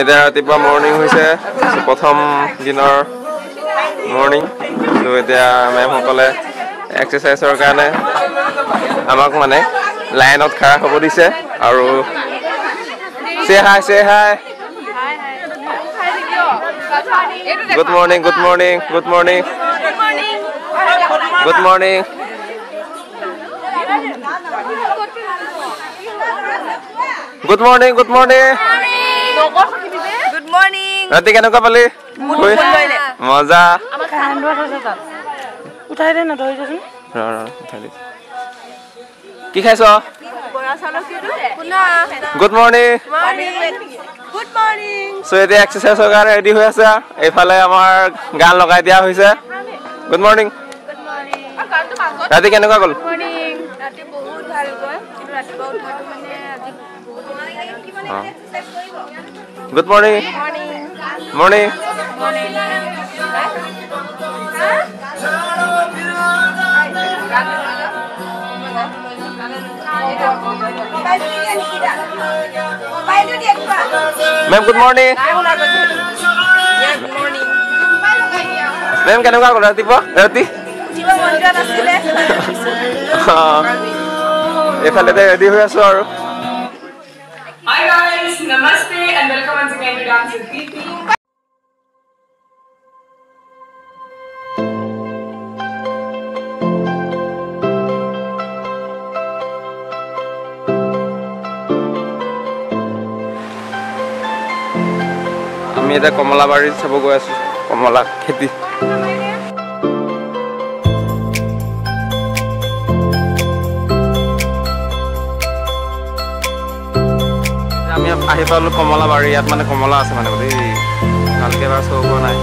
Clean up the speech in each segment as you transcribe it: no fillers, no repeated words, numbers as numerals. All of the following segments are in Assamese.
এতিয়া ৰাতিপুৱা মৰ্ণিং হৈছে প্ৰথম দিনৰ মৰ্ণিং তো এতিয়া মেমসকলে এক্সাৰচাইজৰ কাৰণে আমাক মানে লাইনত খাৰা হ'ব দিছে আৰু say hi good morning good morning good morning good morning good morning good morning good morning ৰাতি কেনেকুৱা পালি মজা উঠাই দে না ধৰি দেচোন উঠাই দে কি খাইছ good morning good morning so এতিয়া এক্সাৰচাইজৰ কাৰণে ৰেডি হৈ আছে এইফালে আমাৰ গান লগাই দিয়া হৈছে good morning ৰাতি কেনেকুৱা গ'ল ৰাতি বহুত ভাল গ'ল কিন্তু ৰাতিপুৱা উঠাটো মানে আজি good morning morning ma'am good morning ma'am কেনেকুৱা গ'ল ৰাতিপুৱা ৰাতি এইফালে ৰেডি হৈ আছো আৰু Hi guys, namaste and welcome once again to Dance with Deepti. আমি এটা কমলাবাৰীত চাব গৈ আছো কমলা খেতি আমি আহি পালো কমলাবাৰী ইয়াত মানে কমলা আছে মানে দেই ভালকে এবাৰ চাব পৰা নাই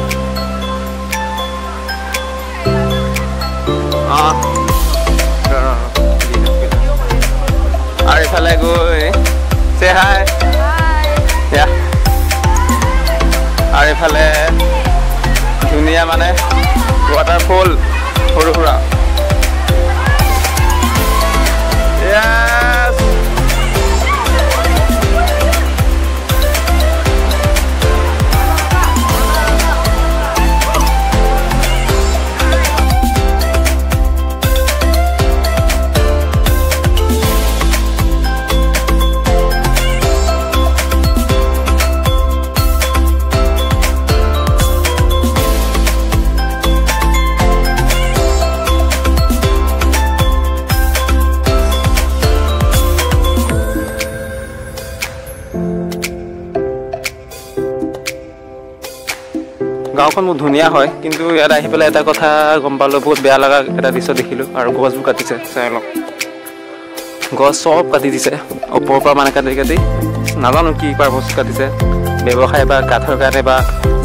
আৰু এইফালে গৈ say hi আৰু এইফালে ধুনীয়া মানে ৱাটাৰফল সৰু সুৰা গাঁওখন বহুত ধুনীয়া হয় কিন্তু ইয়াত আহি পেলাই এটা কথা গম পালোঁ বহুত বেয়া লগা এটা দৃশ্য দেখিলোঁ আৰু গছবোৰ কাটিছে চাই লওক গছ চব কাটি দিছে ওপৰৰ পৰা মানে কাটি নাজানো কি পাৰপজ কাটিছে ব্যৱসায় বা কাঠৰ কাৰণে বা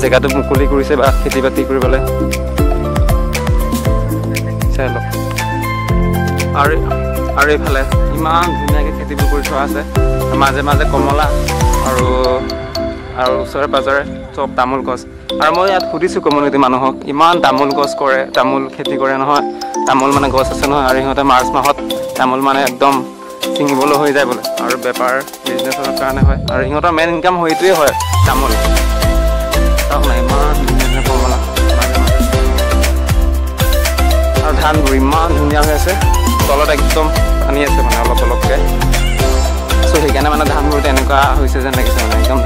জেগাটো মুকলি কৰিছে বা খেতি বাতি কৰিবলৈ চাই লওক আৰু এইফালে ইমান ধুনীয়াকৈ খেতিবোৰ কৰি থোৱা আছে মাজে মাজে কমলা আৰু ওচৰে পাজৰে চব তামোল গছ আৰু মই ইয়াত সুধিছোঁ কমিউনিটি মানুহক ইমান তামোল গছ কৰে তামোল খেতি কৰে নহয় তামোল মানে গছ আছে নহয় আৰু সিহঁতে মাৰ্চ মাহত তামোল মানে একদম ছিঙিবলৈ হৈ যায় বোলে আৰু বেপাৰ বিজনেছৰ কাৰণে হয় আৰু সিহঁতৰ মেইন ইনকাম সেইটোৱে হয় তামোল চাওক নাই ইমান ধুনীয়া কমলা মাজে মাজে আৰু ধানবোৰ ইমান ধুনীয়া হৈ আছে তলত একদম পানী আছে মানে অলপ অলপকৈ চ' সেইকাৰণে মানে ধানবোৰ তেনেকুৱা হৈছে যেন লাগিছে মানে একদম